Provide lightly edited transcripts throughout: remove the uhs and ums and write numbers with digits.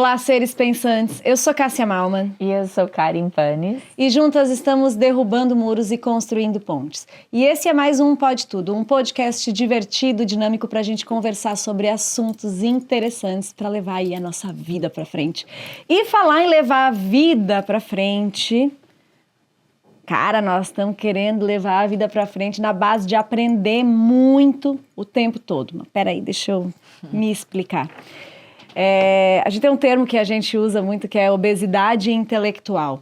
Olá, seres pensantes. Eu sou Cássia Malman. E eu sou Karen Panes. E juntas estamos derrubando muros e construindo pontes. E esse é mais um Pode Tudo, um podcast divertido, dinâmico para a gente conversar sobre assuntos interessantes para levar aí a nossa vida para frente. E falar em levar a vida para frente... Cara, nós estamos querendo levar a vida para frente na base de aprender muito o tempo todo. Mas peraí, deixa eu me explicar. A gente tem um termo que a gente usa muito que é obesidade intelectual.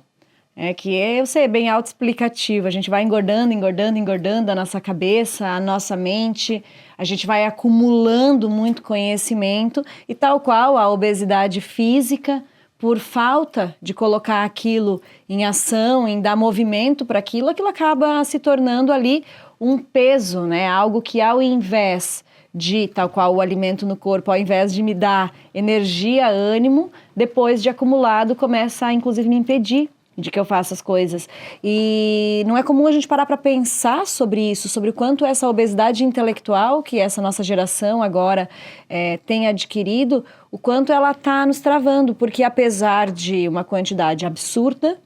Que eu sei, é bem autoexplicativo. A gente vai engordando a nossa cabeça, a nossa mente. A gente vai acumulando muito conhecimento e tal qual a obesidade física, por falta de colocar aquilo em ação, em dar movimento para aquilo acaba se tornando ali um peso, né? Algo que ao invés de, tal qual o alimento no corpo, ao invés de me dar energia, ânimo, depois de acumulado começa a inclusive me impedir de que eu faça as coisas. E não é comum a gente parar para pensar sobre isso, sobre o quanto essa obesidade intelectual que essa nossa geração agora tem adquirido, o quanto ela está nos travando, porque apesar de uma quantidade absurda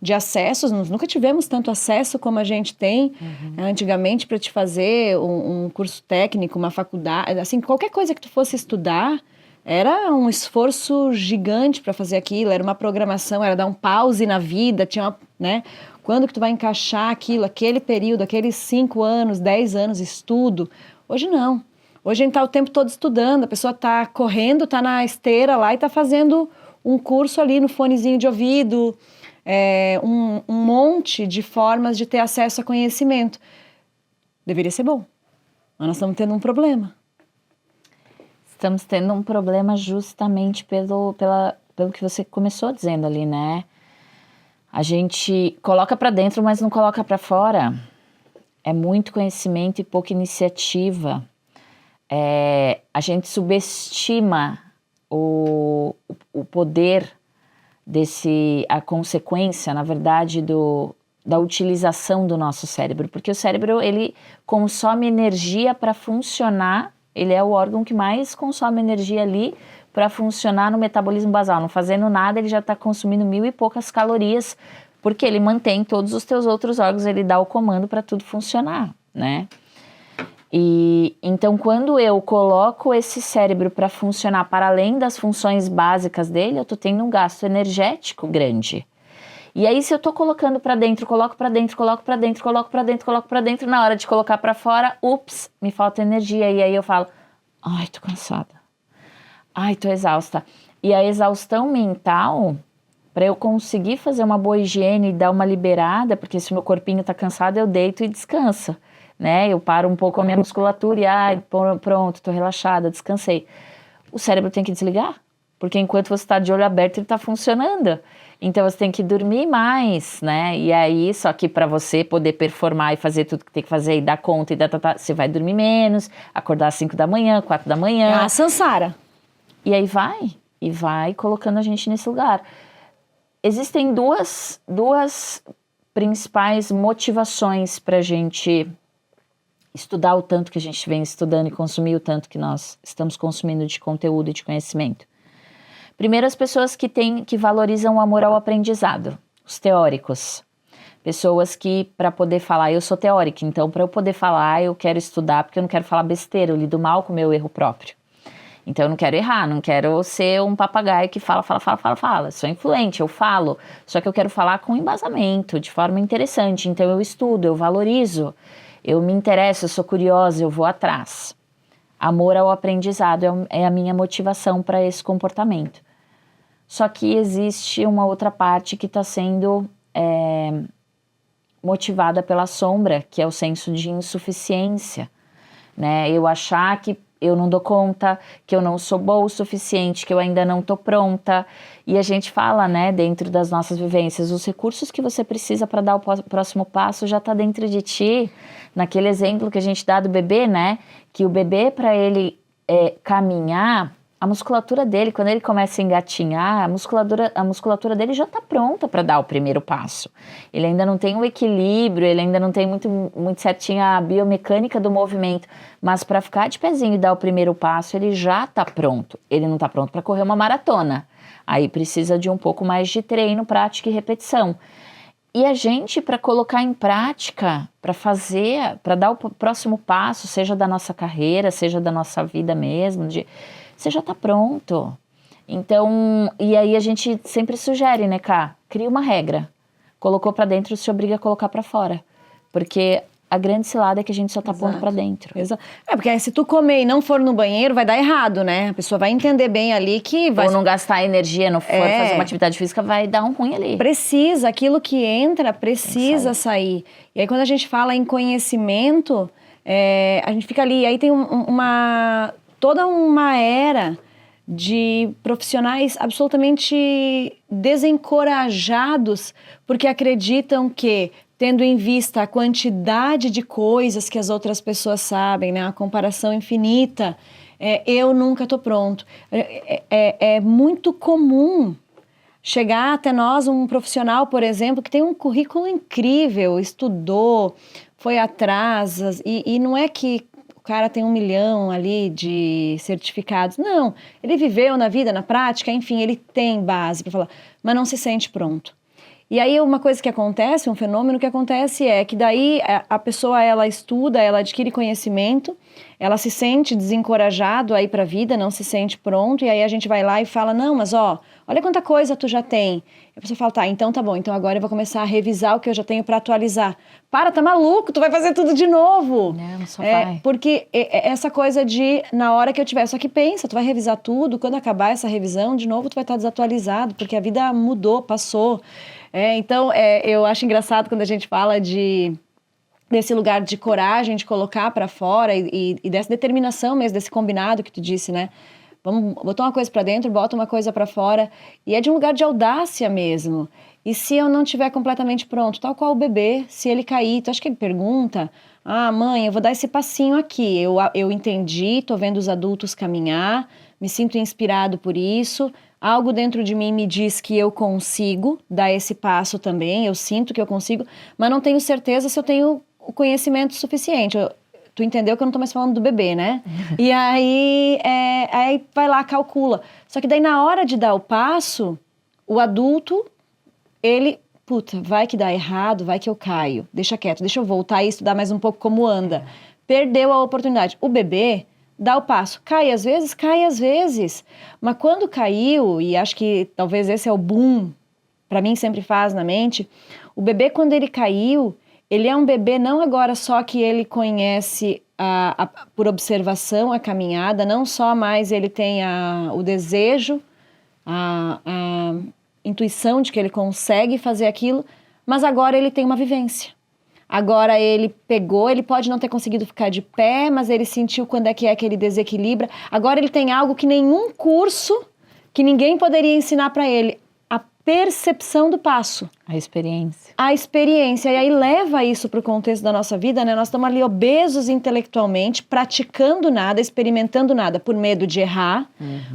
de acessos, nós nunca tivemos tanto acesso como a gente tem antigamente para te fazer um curso técnico, uma faculdade, assim, qualquer coisa que tu fosse estudar, era um esforço gigante para fazer aquilo, era uma programação, era dar um pause na vida, tinha né? Quando que tu vai encaixar aquilo, aquele período, aqueles 5 anos, 10 anos, estudo. Hoje não. Hoje a gente está o tempo todo estudando, a pessoa está correndo, está na esteira lá e está fazendo um curso ali no fonezinho de ouvido, um monte de formas de ter acesso a conhecimento. Deveria ser bom, mas nós estamos tendo um problema. Estamos tendo um problema justamente pelo que você começou dizendo ali, né? A gente coloca para dentro, mas não coloca para fora. É muito conhecimento e pouca iniciativa. A gente subestima o poder a consequência, na verdade, da utilização do nosso cérebro. Porque o cérebro, ele consome energia para funcionar. Ele é o órgão que mais consome energia ali para funcionar no metabolismo basal. Não fazendo nada, ele já está consumindo 1000 e poucas calorias, porque ele mantém todos os teus outros órgãos, ele dá o comando para tudo funcionar, né? E então, quando eu coloco esse cérebro para funcionar para além das funções básicas dele, eu estou tendo um gasto energético grande. E aí, se eu tô colocando pra dentro, coloco pra dentro, na hora de colocar pra fora, ups, me falta energia. E aí eu falo, ai, tô cansada. Ai, tô exausta. E a exaustão mental, pra eu conseguir fazer uma boa higiene e dar uma liberada, porque se o meu corpinho tá cansado, eu deito e descanso, né? Eu paro um pouco a minha musculatura e, ai, pronto, tô relaxada, descansei. O cérebro tem que desligar, porque enquanto você tá de olho aberto, ele tá funcionando. Então você tem que dormir mais, né? E aí, só que para você poder performar e fazer tudo que tem que fazer e dar conta você vai dormir menos, acordar às 5 da manhã, 4 da manhã. É a Sansara. E aí vai colocando a gente nesse lugar. Existem duas principais motivações para a gente estudar o tanto que a gente vem estudando e consumir o tanto que nós estamos consumindo de conteúdo e de conhecimento. Primeiro, as pessoas que valorizam o amor ao aprendizado, os teóricos. Pessoas que, para poder falar, eu sou teórica, então para eu poder falar, eu quero estudar, porque eu não quero falar besteira, eu lido mal com o meu erro próprio. Então eu não quero errar, não quero ser um papagaio que fala. Sou influente, eu falo, só que eu quero falar com embasamento, de forma interessante. Então eu estudo, eu valorizo, eu me interesso, eu sou curiosa, eu vou atrás. Amor ao aprendizado é a minha motivação para esse comportamento. Só que existe uma outra parte que está sendo motivada pela sombra, que é o senso de insuficiência, né? Eu achar que eu não dou conta, que eu não sou boa o suficiente, que eu ainda não estou pronta. E a gente fala, né, dentro das nossas vivências, os recursos que você precisa para dar o próximo passo já está dentro de ti. Naquele exemplo que a gente dá do bebê, né, que o bebê, para ele caminhar, a musculatura dele, quando ele começa a engatinhar, a musculatura dele já está pronta para dar o primeiro passo. Ele ainda não tem o equilíbrio, ele ainda não tem muito certinho a biomecânica do movimento, mas para ficar de pezinho e dar o primeiro passo, ele já está pronto. Ele não está pronto para correr uma maratona. Aí precisa de um pouco mais de treino, prática e repetição. E a gente, para colocar em prática, para dar o próximo passo, seja da nossa carreira, seja da nossa vida mesmo, você já está pronto. Então, e aí a gente sempre sugere, né, Ká? Cria uma regra. Colocou para dentro, se obriga a colocar para fora. Porque a grande cilada é que a gente só tá pondo para dentro. Exato. Porque aí, se tu comer e não for no banheiro, vai dar errado, né? A pessoa vai entender bem ali que vai... Ou não gastar energia, não for fazer uma atividade física, vai dar um ruim ali. Precisa, aquilo que entra precisa sair. E aí quando a gente fala em conhecimento, a gente fica ali, aí tem toda uma era de profissionais absolutamente desencorajados, porque acreditam que, tendo em vista a quantidade de coisas que as outras pessoas sabem, né, a comparação infinita, eu nunca estou pronto. É muito comum chegar até nós um profissional, por exemplo, que tem um currículo incrível, estudou, foi atrás, e não é que o cara tem 1 milhão ali de certificados, não, ele viveu na vida, na prática, enfim, ele tem base para falar, mas não se sente pronto. E aí uma coisa que acontece, um fenômeno que acontece é que daí a pessoa, ela estuda, ela adquire conhecimento, ela se sente desencorajado a ir para a vida, não se sente pronto, e aí a gente vai lá e fala, não, mas olha quanta coisa tu já tem. E a pessoa fala, tá, então tá bom, então agora eu vou começar a revisar o que eu já tenho para atualizar. Tá maluco, tu vai fazer tudo de novo. Não, só vai. Porque essa coisa de, na hora que eu tiver, só que pensa, tu vai revisar tudo, quando acabar essa revisão, de novo tu vai estar desatualizado, porque a vida mudou, passou. Então, eu acho engraçado quando a gente fala desse lugar de coragem, de colocar para fora e dessa determinação mesmo, desse combinado que tu disse, né? Vamos botar uma coisa para dentro, bota uma coisa para fora. E é de um lugar de audácia mesmo. E se eu não estiver completamente pronto, tal qual o bebê, se ele cair, tu acha que ele pergunta? Ah, mãe, eu vou dar esse passinho aqui. Eu entendi, tô vendo os adultos caminhar, me sinto inspirado por isso. Algo dentro de mim me diz que eu consigo dar esse passo também, eu sinto que eu consigo, mas não tenho certeza se eu tenho o conhecimento suficiente. Tu entendeu que eu não tô mais falando do bebê, né? E aí vai lá, calcula. Só que daí na hora de dar o passo, o adulto, ele, vai que dá errado, vai que eu caio. Deixa quieto, deixa eu voltar e estudar mais um pouco como anda. Perdeu a oportunidade. O bebê dá o passo. Cai às vezes. Mas quando caiu, e acho que talvez esse é o boom, para mim sempre faz na mente, o bebê quando ele caiu, ele é um bebê não agora só que ele conhece por observação a caminhada, não só mais ele tem o desejo, a intuição de que ele consegue fazer aquilo, mas agora ele tem uma vivência. Agora ele pegou, ele pode não ter conseguido ficar de pé, mas ele sentiu quando é que ele desequilibra. Agora ele tem algo que nenhum curso, que ninguém poderia ensinar para ele. A percepção do passo. A experiência. A experiência. E aí leva isso para o contexto da nossa vida, né? Nós estamos ali obesos intelectualmente, praticando nada, experimentando nada, por medo de errar,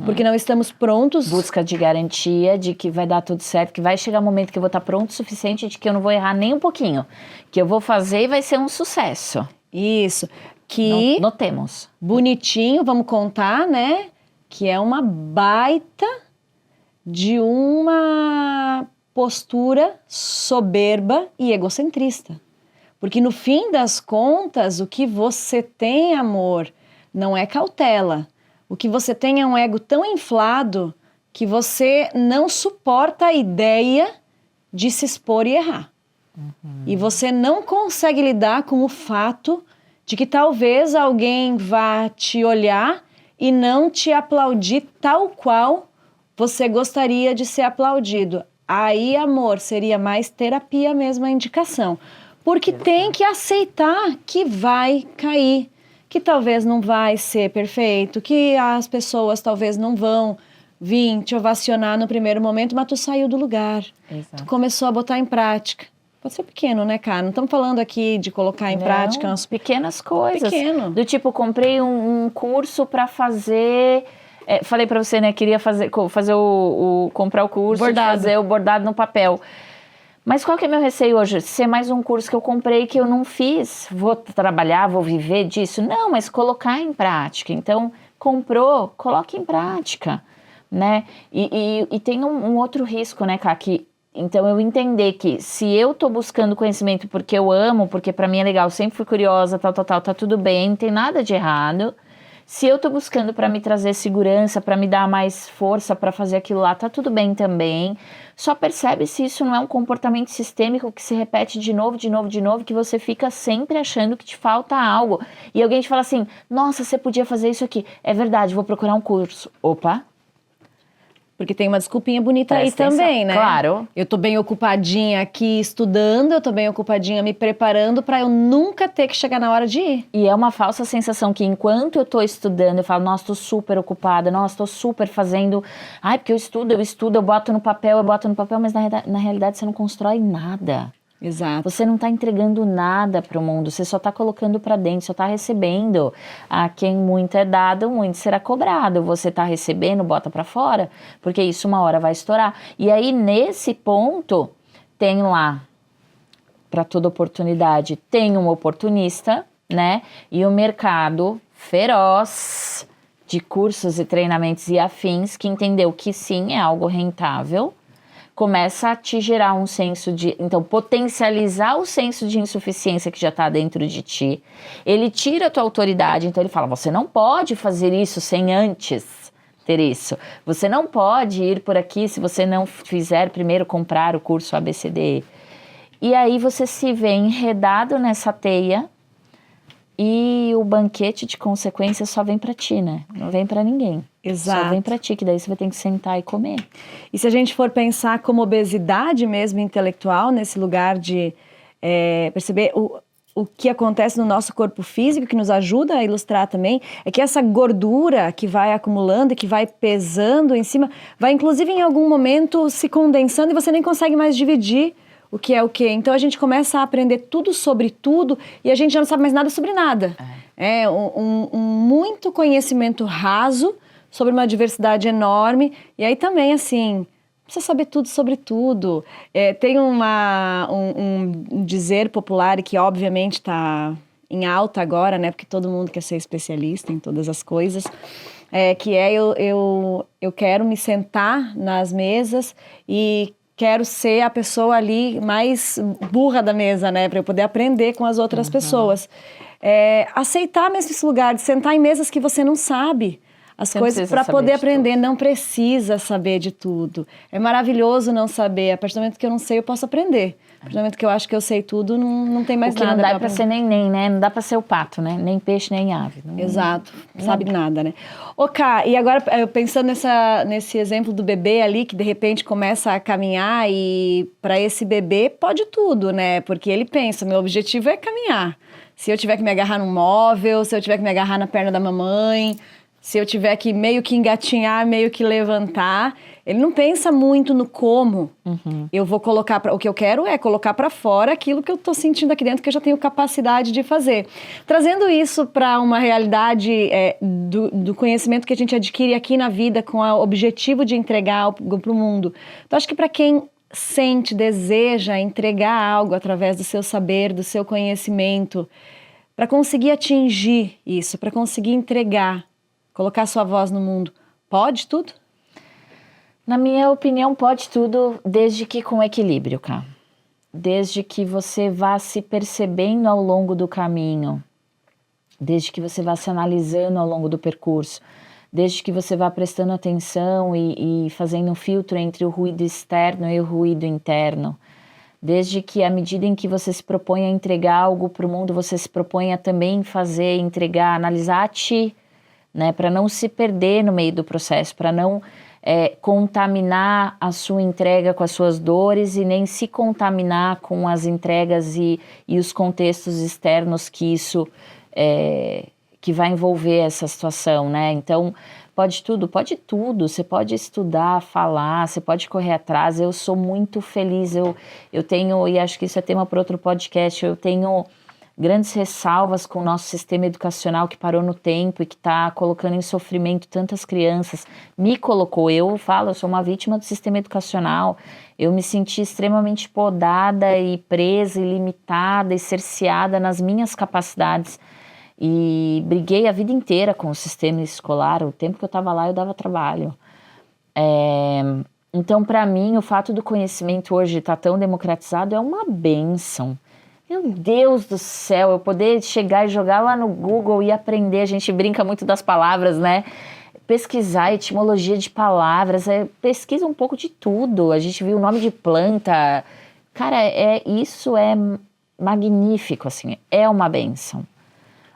porque não estamos prontos. Busca de garantia de que vai dar tudo certo, que vai chegar um momento que eu vou estar pronto o suficiente, de que eu não vou errar nem um pouquinho, que eu vou fazer e vai ser um sucesso. Isso. Que notemos. Bonitinho, vamos contar, né? Que é uma baita de uma postura soberba e egocentrista. Porque no fim das contas, o que você tem, amor, não é cautela. O que você tem é um ego tão inflado que você não suporta a ideia de se expor e errar. E você não consegue lidar com o fato de que talvez alguém vá te olhar e não te aplaudir tal qual você gostaria de ser aplaudido. Aí, amor, seria mais terapia mesmo a indicação. Porque tem que aceitar que vai cair, que talvez não vai ser perfeito, que as pessoas talvez não vão vir te ovacionar no primeiro momento, mas tu saiu do lugar. Exato. Tu começou a botar em prática. Pode ser pequeno, né, cara? Não estamos falando aqui de colocar em prática umas pequenas coisas. Pequeno. Do tipo, comprei um curso para fazer falei pra você, né, queria comprar o curso, fazer o bordado no papel. Mas qual que é meu receio hoje? Ser mais um curso que eu comprei que eu não fiz. Vou trabalhar, vou viver disso? Não, mas colocar em prática. Então, comprou, coloque em prática, né? E tem um outro risco, né, Ká? Então, eu entender que se eu tô buscando conhecimento porque eu amo, porque pra mim é legal, sempre fui curiosa, tal, tá tudo bem, não tem nada de errado. Se eu tô buscando para me trazer segurança, para me dar mais força para fazer aquilo lá, tá tudo bem também. Só percebe se isso não é um comportamento sistêmico que se repete de novo, que você fica sempre achando que te falta algo. E alguém te fala assim, nossa, você podia fazer isso aqui. É verdade, vou procurar um curso. Opa! Porque tem uma desculpinha bonita aí também, né? Claro. Eu tô bem ocupadinha aqui estudando, eu tô bem ocupadinha me preparando pra eu nunca ter que chegar na hora de ir. E é uma falsa sensação que enquanto eu tô estudando, eu falo, nossa, tô super ocupada, nossa, tô super fazendo... Ai, porque eu estudo, eu boto no papel, mas na realidade você não constrói nada. Exato. Você não está entregando nada para o mundo, você só está colocando para dentro, só está recebendo. A quem muito é dado, muito será cobrado. Você está recebendo, bota para fora, porque isso uma hora vai estourar. E aí, nesse ponto, tem lá, para toda oportunidade, tem um oportunista, né? E o mercado feroz de cursos e treinamentos e afins, que entendeu que sim, é algo rentável, começa a te gerar um senso de... Então, potencializar o senso de insuficiência que já está dentro de ti. Ele tira a tua autoridade, então ele fala, você não pode fazer isso sem antes ter isso. Você não pode ir por aqui se você não fizer primeiro comprar o curso ABCD. E aí você se vê enredado nessa teia e o banquete de consequências só vem para ti, né? Não vem para ninguém. Exato. Só vem pra ti, que daí você vai ter que sentar e comer. E se a gente for pensar como obesidade mesmo intelectual, nesse lugar de perceber o que acontece no nosso corpo físico, que nos ajuda a ilustrar também, é que essa gordura que vai acumulando e que vai pesando em cima, vai inclusive em algum momento se condensando e você nem consegue mais dividir o que é o que. Então a gente começa a aprender tudo sobre tudo e a gente já não sabe mais nada sobre nada. É muito conhecimento raso sobre uma diversidade enorme, e aí também, assim, precisa saber tudo sobre tudo. Tem um dizer popular que obviamente está em alta agora, né, porque todo mundo quer ser especialista em todas as coisas, eu quero me sentar nas mesas e quero ser a pessoa ali mais burra da mesa, né, para eu poder aprender com as outras pessoas. Aceitar mesmo esse lugar de sentar em mesas que você não sabe as coisas para poder aprender, não precisa saber de tudo. É maravilhoso não saber. A partir do momento que eu não sei, eu posso aprender. A partir do momento que eu acho que eu sei tudo, não tem mais nada. O que não dá para ser nem, né? Não dá para ser o pato, né? Nem peixe, nem ave. Exato. Não sabe nada, né? Ká, e agora pensando nesse exemplo do bebê ali, que de repente começa a caminhar e para esse bebê pode tudo, né? Porque ele pensa, meu objetivo é caminhar. Se eu tiver que me agarrar num móvel, se eu tiver que me agarrar na perna da mamãe... Se eu tiver que meio que engatinhar, meio que levantar, ele não pensa muito no como eu vou colocar o que eu quero é colocar para fora aquilo que eu estou sentindo aqui dentro, que eu já tenho capacidade de fazer. Trazendo isso para uma realidade do conhecimento que a gente adquire aqui na vida com o objetivo de entregar algo para o mundo. Então, acho que para quem sente, deseja entregar algo através do seu saber, do seu conhecimento, para conseguir atingir isso, para conseguir entregar, colocar sua voz no mundo, pode tudo? Na minha opinião, pode tudo, desde que com equilíbrio, Ká. Desde que você vá se percebendo ao longo do caminho, desde que você vá se analisando ao longo do percurso, desde que você vá prestando atenção e fazendo um filtro entre o ruído externo e o ruído interno, desde que à medida em que você se propõe a entregar algo para o mundo, você se propõe a também fazer, entregar, analisar a ti, né, para não se perder no meio do processo, para não contaminar a sua entrega com as suas dores e nem se contaminar com as entregas e os contextos externos que isso que vai envolver essa situação, né? Então, pode tudo, você pode estudar, falar, você pode correr atrás. Eu sou muito feliz, eu tenho, e acho que isso é tema para outro podcast, eu tenho grandes ressalvas com o nosso sistema educacional que parou no tempo e que está colocando em sofrimento tantas crianças. Me colocou, eu sou uma vítima do sistema educacional. Eu me senti extremamente podada e presa e limitada e cerceada nas minhas capacidades. E briguei a vida inteira com o sistema escolar. O tempo que eu estava lá, eu dava trabalho. Então, para mim, o fato do conhecimento hoje estar tão democratizado é uma bênção. Meu Deus do céu, eu poder chegar e jogar lá no Google e aprender. A gente brinca muito das palavras, né? Pesquisar etimologia de palavras, pesquisa um pouco de tudo. A gente viu o nome de planta. Cara, isso é magnífico, assim, é uma bênção.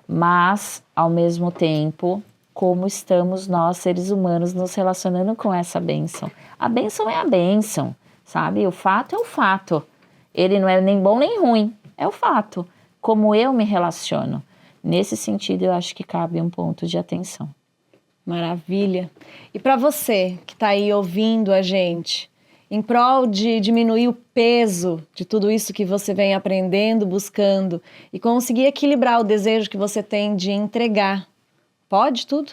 Mas, ao mesmo tempo, como estamos nós, seres humanos, nos relacionando com essa bênção? A bênção é a bênção, sabe? O fato é o fato. Ele não é nem bom nem ruim, é o fato. Como eu me relaciono. Nesse sentido, eu acho que cabe um ponto de atenção. Maravilha. E para você que está aí ouvindo a gente, em prol de diminuir o peso de tudo isso que você vem aprendendo, buscando, e conseguir equilibrar o desejo que você tem de entregar, pode tudo?